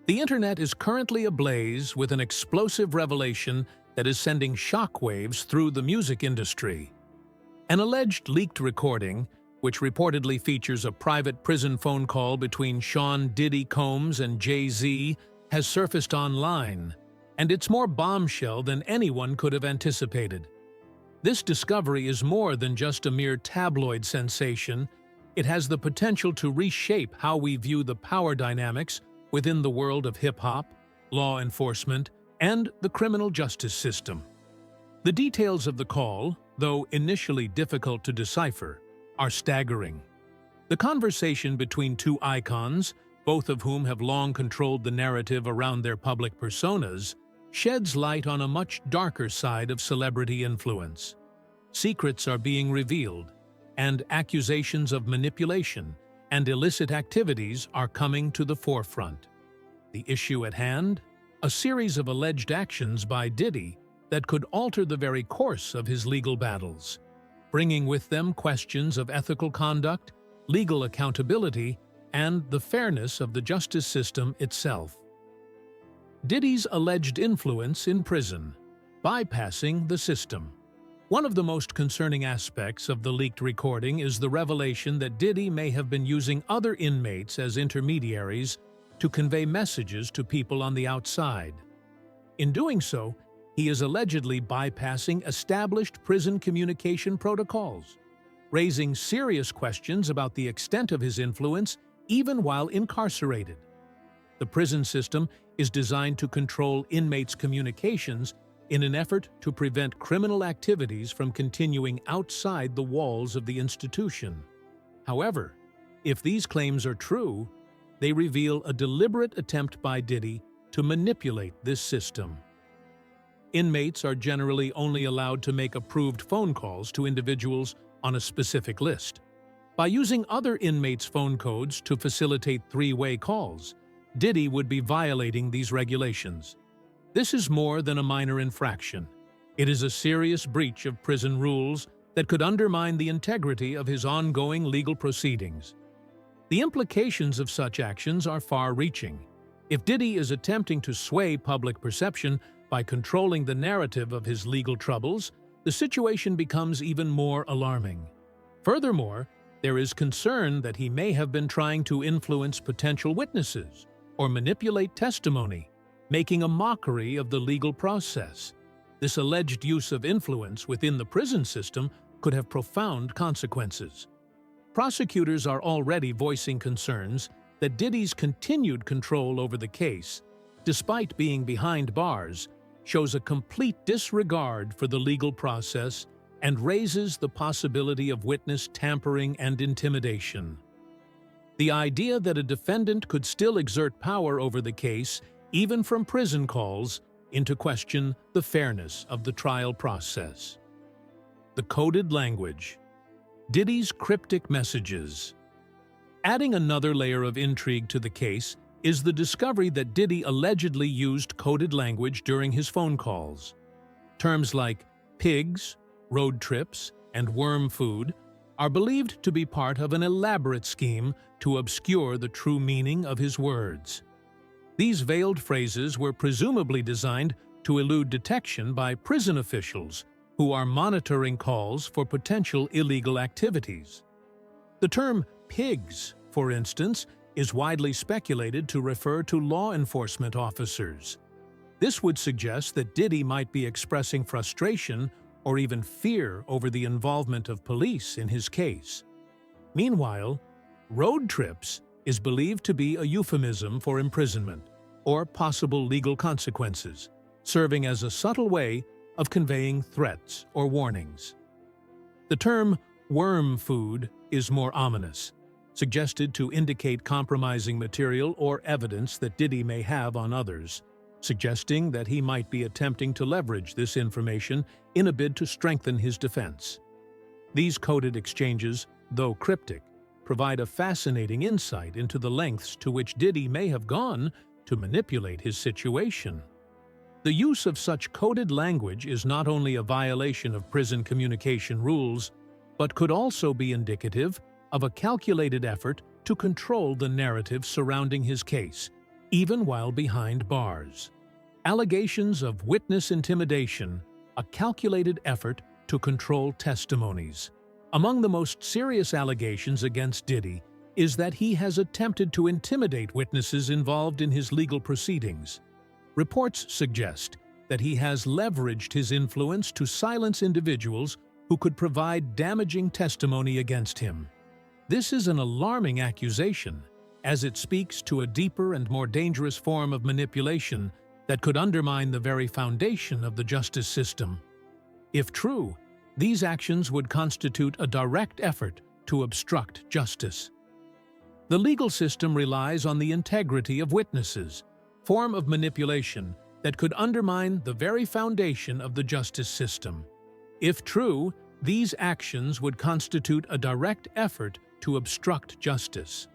The internet is currently ablaze with an explosive revelation that is sending shockwaves through the music industry. An alleged leaked recording, which reportedly features a private prison phone call between Sean Diddy Combs and Jay-Z, has surfaced online, and it's more bombshell than anyone could have anticipated. This discovery is more than just a mere tabloid sensation. It has the potential to reshape how we view the power dynamics within the world of hip-hop, law enforcement, and the criminal justice system. The details of the call, though initially difficult to decipher, are staggering. The conversation between two icons, both of whom have long controlled the narrative around their public personas, sheds light on a much darker side of celebrity influence. Secrets are being revealed, and accusations of manipulation and illicit activities are coming to the forefront. The issue at hand? A series of alleged actions by Diddy that could alter the very course of his legal battles, bringing with them questions of ethical conduct, legal accountability, and the fairness of the justice system itself. Diddy's alleged influence in prison, bypassing the system. One of the most concerning aspects of the leaked recording is the revelation that Diddy may have been using other inmates as intermediaries to convey messages to people on the outside. In doing so, he is allegedly bypassing established prison communication protocols, raising serious questions about the extent of his influence even while incarcerated. The prison system is designed to control inmates' communications in an effort to prevent criminal activities from continuing outside the walls of the institution. However, if these claims are true, they reveal a deliberate attempt by Diddy to manipulate this system. Inmates are generally only allowed to make approved phone calls to individuals on a specific list. By using other inmates' phone codes to facilitate three-way calls, Diddy would be violating these regulations. This is more than a minor infraction. It is a serious breach of prison rules that could undermine the integrity of his ongoing legal proceedings. The implications of such actions are far-reaching. If Diddy is attempting to sway public perception by controlling the narrative of his legal troubles, the situation becomes even more alarming. Furthermore, there is concern that he may have been trying to influence potential witnesses or manipulate testimony, making a mockery of the legal process. This alleged use of influence within the prison system could have profound consequences. Prosecutors are already voicing concerns that Diddy's continued control over the case, despite being behind bars, shows a complete disregard for the legal process and raises the possibility of witness tampering and intimidation. The idea that a defendant could still exert power over the case, even from prison, calls into question the fairness of the trial process. The coded language. Diddy's cryptic messages. Adding another layer of intrigue to the case is the discovery that Diddy allegedly used coded language during his phone calls. Terms like pigs, road trips, and worm food are believed to be part of an elaborate scheme to obscure the true meaning of his words. These veiled phrases were presumably designed to elude detection by prison officials who are monitoring calls for potential illegal activities. The term pigs, for instance, is widely speculated to refer to law enforcement officers. This would suggest that Diddy might be expressing frustration or even fear over the involvement of police in his case. Meanwhile, road trips is believed to be a euphemism for imprisonment or possible legal consequences, serving as a subtle way of conveying threats or warnings. The term worm food is more ominous, suggested to indicate compromising material or evidence that Diddy may have on others, suggesting that he might be attempting to leverage this information in a bid to strengthen his defense. These coded exchanges, though cryptic, provide a fascinating insight into the lengths to which Diddy may have gone to manipulate his situation. The use of such coded language is not only a violation of prison communication rules, but could also be indicative of a calculated effort to control the narrative surrounding his case, even while behind bars. Allegations of witness intimidation, a calculated effort to control testimonies. Among the most serious allegations against Diddy is that he has attempted to intimidate witnesses involved in his legal proceedings. Reports suggest that he has leveraged his influence to silence individuals who could provide damaging testimony against him. This is an alarming accusation, as it speaks to a deeper and more dangerous form of manipulation that could undermine the very foundation of the justice system. If true, these actions would constitute a direct effort to obstruct justice. The legal system relies on the integrity of witnesses, form of manipulation that could undermine the very foundation of the justice system. If true, these actions would constitute a direct effort to obstruct justice.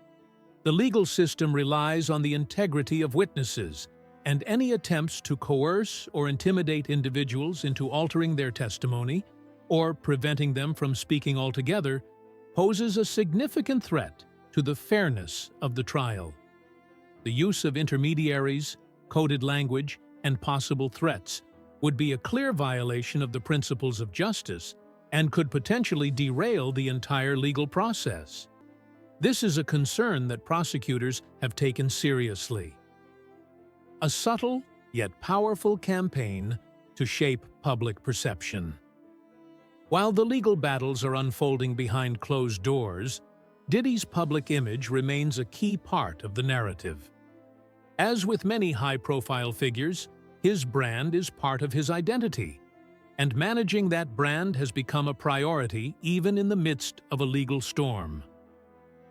The legal system relies on the integrity of witnesses, and any attempts to coerce or intimidate individuals into altering their testimony or preventing them from speaking altogether poses a significant threat to the fairness of the trial. The use of intermediaries, coded language, and possible threats would be a clear violation of the principles of justice and could potentially derail the entire legal process. This is a concern that prosecutors have taken seriously. A subtle yet powerful campaign to shape public perception. While the legal battles are unfolding behind closed doors, Diddy's public image remains a key part of the narrative. As with many high-profile figures, his brand is part of his identity, and managing that brand has become a priority even in the midst of a legal storm.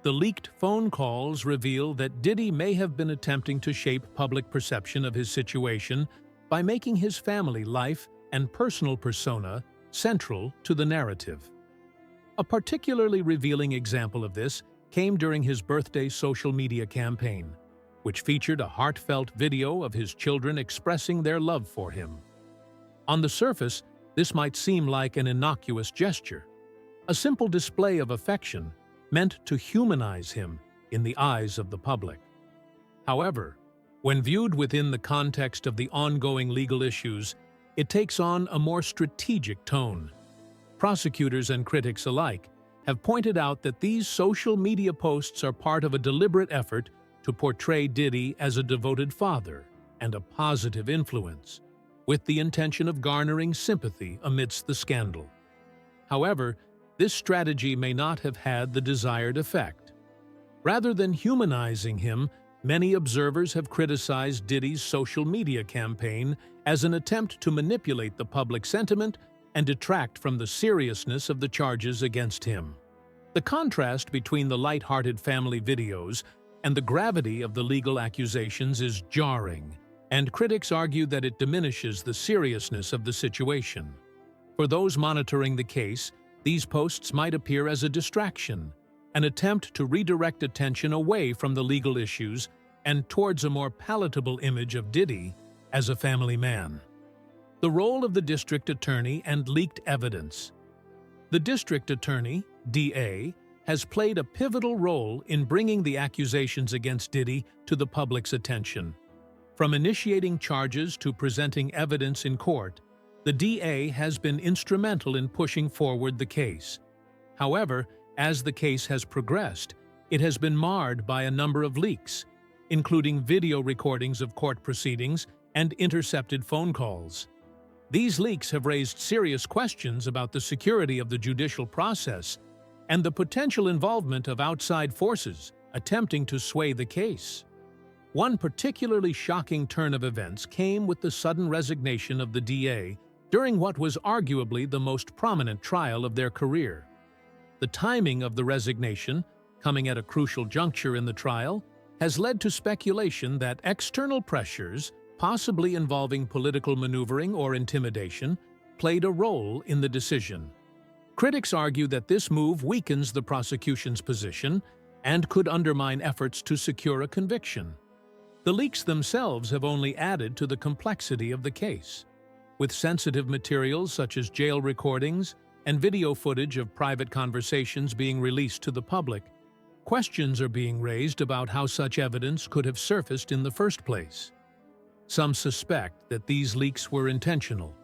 The leaked phone calls reveal that Diddy may have been attempting to shape public perception of his situation by making his family life and personal persona central to the narrative. A particularly revealing example of this came during his birthday social media campaign, which featured a heartfelt video of his children expressing their love for him. On the surface, this might seem like an innocuous gesture, a simple display of affection meant to humanize him in the eyes of the public. However, when viewed within the context of the ongoing legal issues, it takes on a more strategic tone. Prosecutors and critics alike have pointed out that these social media posts are part of a deliberate effort to portray Diddy as a devoted father and a positive influence, with the intention of garnering sympathy amidst the scandal. However, this strategy may not have had the desired effect. Rather than humanizing him, many observers have criticized Diddy's social media campaign as an attempt to manipulate the public sentiment and detract from the seriousness of the charges against him. The contrast between the light-hearted family videos and the gravity of the legal accusations is jarring, and critics argue that it diminishes the seriousness of the situation. For those monitoring the case, these posts might appear as a distraction, an attempt to redirect attention away from the legal issues and towards a more palatable image of Diddy as a family man. The role of the district attorney and leaked evidence. The district attorney, DA, has played a pivotal role in bringing the accusations against Diddy to the public's attention. From initiating charges to presenting evidence in court, the DA has been instrumental in pushing forward the case. However, as the case has progressed, it has been marred by a number of leaks, including video recordings of court proceedings and intercepted phone calls. These leaks have raised serious questions about the security of the judicial process and the potential involvement of outside forces attempting to sway the case. One particularly shocking turn of events came with the sudden resignation of the DA during what was arguably the most prominent trial of their career. The timing of the resignation, coming at a crucial juncture in the trial, has led to speculation that external pressures, possibly involving political maneuvering or intimidation, played a role in the decision. Critics argue that this move weakens the prosecution's position and could undermine efforts to secure a conviction. The leaks themselves have only added to the complexity of the case, with sensitive materials such as jail recordings and video footage of private conversations being released to the public. questions are being raised about how such evidence could have surfaced in the first place. Some suspect that these leaks were intentional,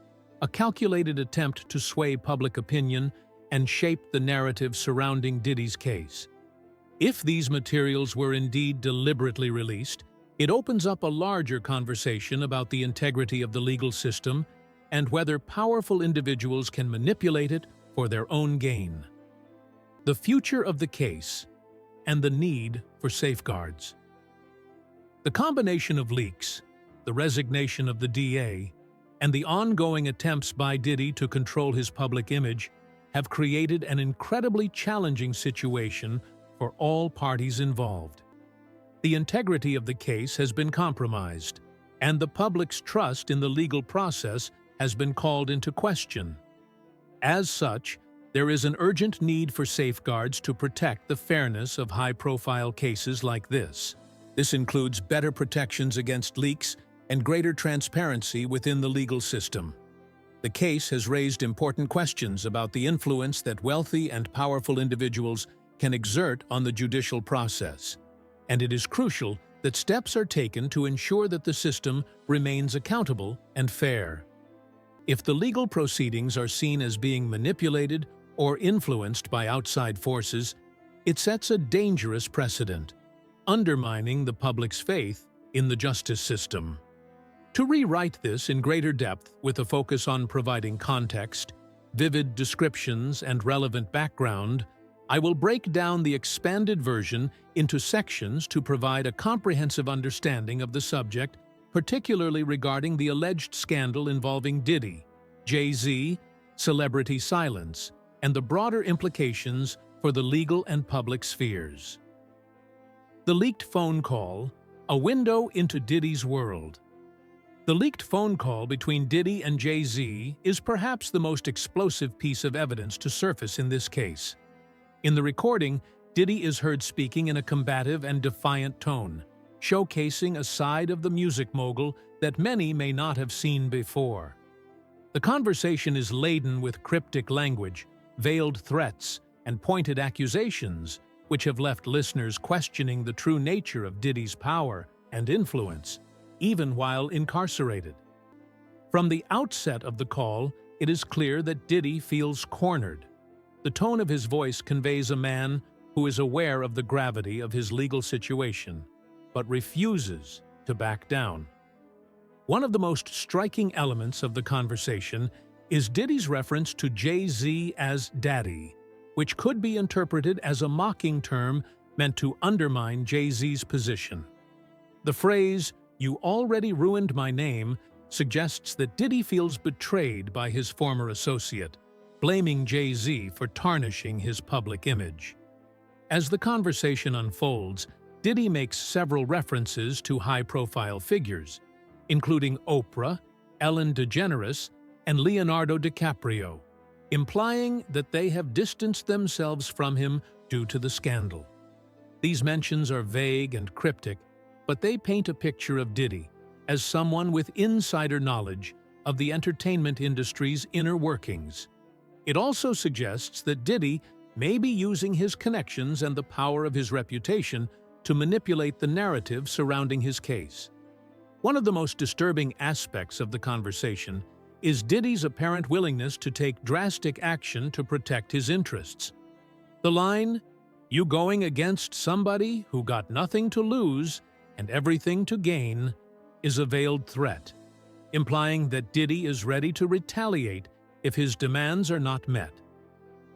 a calculated attempt to sway public opinion and shape the narrative surrounding Diddy's case. If these materials were indeed deliberately released, it opens up a larger conversation about the integrity of the legal system and whether powerful individuals can manipulate it for their own gain. The future of the case and the need for safeguards. The combination of leaks, the resignation of the DA, and the ongoing attempts by Diddy to control his public image have created an incredibly challenging situation for all parties involved. The integrity of the case has been compromised, and the public's trust in the legal process has been called into question. As such, there is an urgent need for safeguards to protect the fairness of high-profile cases like this. This includes better protections against leaks and greater transparency within the legal system. The case has raised important questions about the influence that wealthy and powerful individuals can exert on the judicial process, and it is crucial that steps are taken to ensure that the system remains accountable and fair. If the legal proceedings are seen as being manipulated or influenced by outside forces, it sets a dangerous precedent, undermining the public's faith in the justice system. To rewrite this in greater depth with a focus on providing context, vivid descriptions, and relevant background, I will break down the expanded version into sections to provide a comprehensive understanding of the subject, particularly regarding the alleged scandal involving Diddy, Jay-Z, celebrity silence, and the broader implications for the legal and public spheres. The leaked phone call, a window into Diddy's world. The leaked phone call between Diddy and Jay-Z is perhaps the most explosive piece of evidence to surface in this case. In the recording, Diddy is heard speaking in a combative and defiant tone, showcasing a side of the music mogul that many may not have seen before. The conversation is laden with cryptic language, veiled threats, and pointed accusations, which have left listeners questioning the true nature of Diddy's power and influence, even while incarcerated. From the outset of the call, it is clear that Diddy feels cornered. The tone of his voice conveys a man who is aware of the gravity of his legal situation, but refuses to back down. One of the most striking elements of the conversation is Diddy's reference to Jay-Z as Daddy, which could be interpreted as a mocking term meant to undermine Jay-Z's position. The phrase, "You already ruined my name," suggests that Diddy feels betrayed by his former associate, blaming Jay-Z for tarnishing his public image. As the conversation unfolds, Diddy makes several references to high-profile figures, including Oprah, Ellen DeGeneres, and Leonardo DiCaprio, implying that they have distanced themselves from him due to the scandal. These mentions are vague and cryptic, but they paint a picture of Diddy as someone with insider knowledge of the entertainment industry's inner workings. It also suggests that Diddy may be using his connections and the power of his reputation to manipulate the narrative surrounding his case. One of the most disturbing aspects of the conversation is Diddy's apparent willingness to take drastic action to protect his interests. The line, "You going against somebody who got nothing to lose and everything to gain," is a veiled threat, implying that Diddy is ready to retaliate if his demands are not met.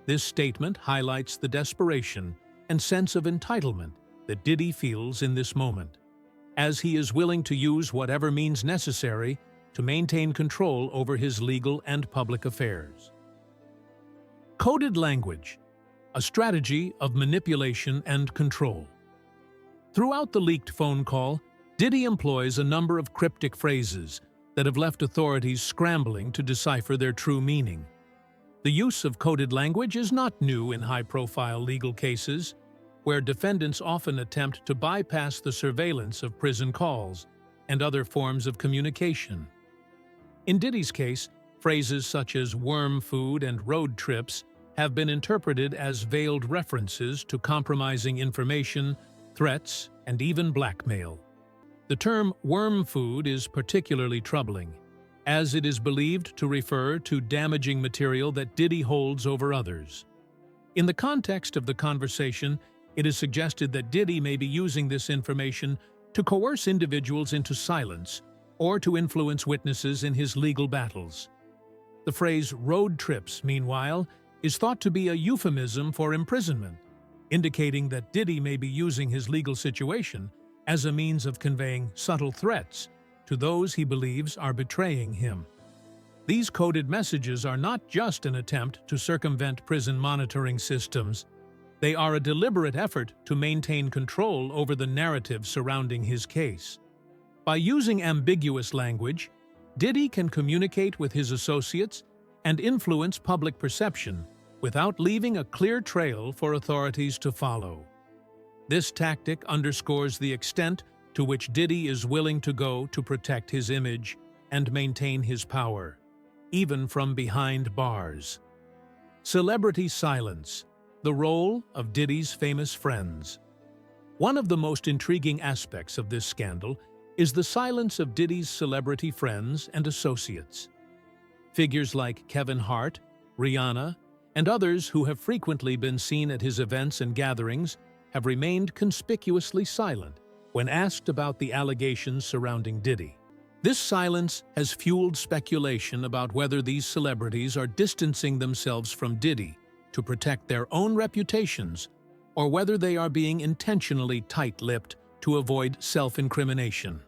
This statement highlights the desperation and sense of entitlement that Diddy feels in this moment, as he is willing to use whatever means necessary to maintain control over his legal and public affairs. Coded language, a strategy of manipulation and control. Throughout the leaked phone call, Diddy employs a number of cryptic phrases that have left authorities scrambling to decipher their true meaning. The use of coded language is not new in high-profile legal cases, where defendants often attempt to bypass the surveillance of prison calls and other forms of communication. In Diddy's case, phrases such as worm food and road trips have been interpreted as veiled references to compromising information, threats, and even blackmail. The term worm food is particularly troubling, as it is believed to refer to damaging material that Diddy holds over others. In the context of the conversation, it is suggested that Diddy may be using this information to coerce individuals into silence or to influence witnesses in his legal battles. The phrase road trips, meanwhile, is thought to be a euphemism for imprisonment, indicating that Diddy may be using his legal situation as a means of conveying subtle threats to those he believes are betraying him. These coded messages are not just an attempt to circumvent prison monitoring systems. They are a deliberate effort to maintain control over the narrative surrounding his case. By using ambiguous language, Diddy can communicate with his associates and influence public perception without leaving a clear trail for authorities to follow. This tactic underscores the extent to which Diddy is willing to go to protect his image and maintain his power, even from behind bars. Celebrity silence, the role of Diddy's famous friends. One of the most intriguing aspects of this scandal is the silence of Diddy's celebrity friends and associates. Figures like Kevin Hart, Rihanna, and others who have frequently been seen at his events and gatherings have remained conspicuously silent when asked about the allegations surrounding Diddy. This silence has fueled speculation about whether these celebrities are distancing themselves from Diddy to protect their own reputations, or whether they are being intentionally tight-lipped to avoid self-incrimination.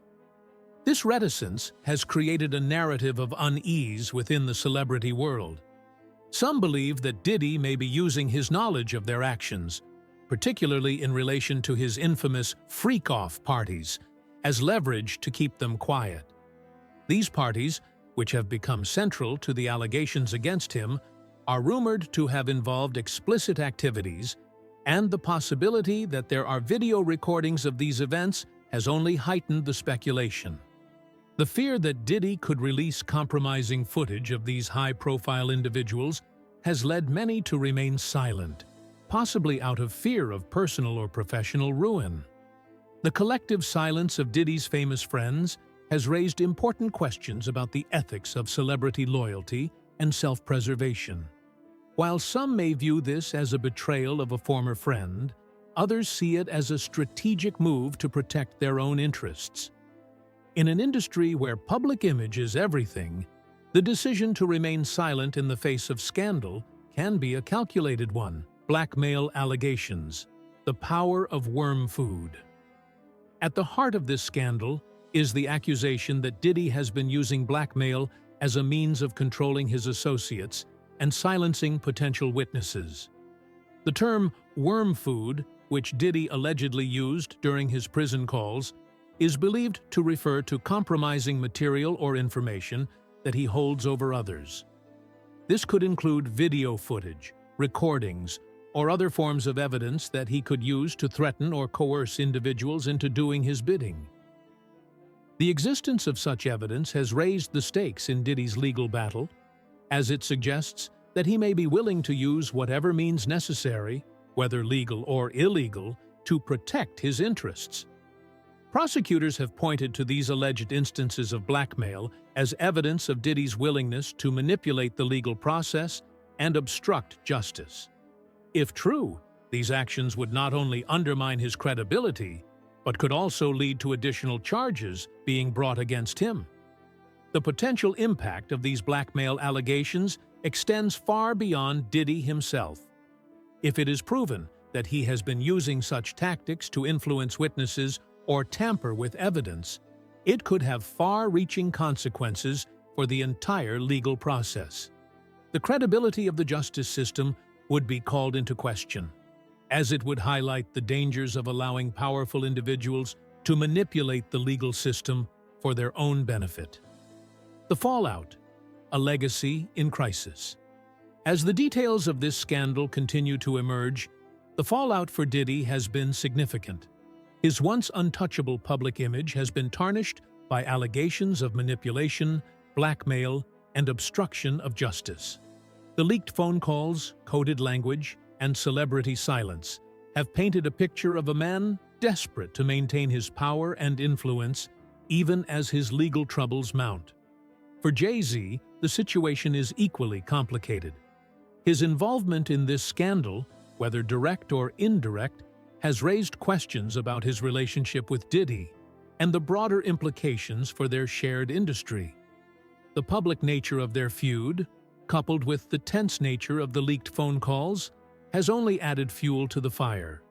This reticence has created a narrative of unease within the celebrity world. Some believe that Diddy may be using his knowledge of their actions, particularly in relation to his infamous freak-off parties, as leverage to keep them quiet. These parties, which have become central to the allegations against him, are rumored to have involved explicit activities, and the possibility that there are video recordings of these events has only heightened the speculation. The fear that Diddy could release compromising footage of these high-profile individuals has led many to remain silent, possibly out of fear of personal or professional ruin. The collective silence of Diddy's famous friends has raised important questions about the ethics of celebrity loyalty and self-preservation. While some may view this as a betrayal of a former friend, others see it as a strategic move to protect their own interests. In an industry where public image is everything, the decision to remain silent in the face of scandal can be a calculated one. Blackmail allegations, the power of worm food. At the heart of this scandal is the accusation that Diddy has been using blackmail as a means of controlling his associates and silencing potential witnesses. The term worm food, which Diddy allegedly used during his prison calls, is believed to refer to compromising material or information that he holds over others. This could include video footage, recordings, or other forms of evidence that he could use to threaten or coerce individuals into doing his bidding. The existence of such evidence has raised the stakes in Diddy's legal battle, as it suggests that he may be willing to use whatever means necessary, whether legal or illegal, to protect his interests. Prosecutors have pointed to these alleged instances of blackmail as evidence of Diddy's willingness to manipulate the legal process and obstruct justice. If true, these actions would not only undermine his credibility, but could also lead to additional charges being brought against him. The potential impact of these blackmail allegations extends far beyond Diddy himself. If it is proven that he has been using such tactics to influence witnesses or tamper with evidence, it could have far-reaching consequences for the entire legal process. The credibility of the justice system would be called into question, as it would highlight the dangers of allowing powerful individuals to manipulate the legal system for their own benefit. The fallout, a legacy in crisis. As the details of this scandal continue to emerge, the fallout for Diddy has been significant. His once untouchable public image has been tarnished by allegations of manipulation, blackmail, and obstruction of justice. The leaked phone calls, coded language, and celebrity silence have painted a picture of a man desperate to maintain his power and influence even as his legal troubles mount. For Jay-Z, the situation is equally complicated. His involvement in this scandal, whether direct or indirect, has raised questions about his relationship with Diddy and the broader implications for their shared industry. The public nature of their feud, coupled with the tense nature of the leaked phone calls, has only added fuel to the fire.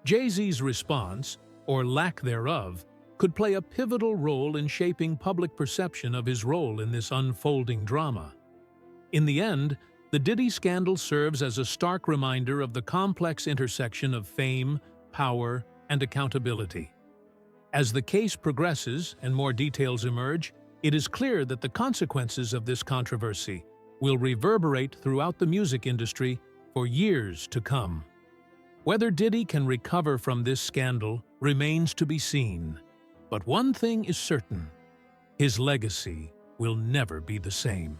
Jay-Z's response, or lack thereof, could play a pivotal role in shaping public perception of his role in this unfolding drama. In the end, the Diddy scandal serves as a stark reminder of the complex intersection of fame, power, and accountability. As the case progresses and more details emerge, it is clear that the consequences of this controversy will reverberate throughout the music industry for years to come. Whether Diddy can recover from this scandal remains to be seen. But one thing is certain: his legacy will never be the same.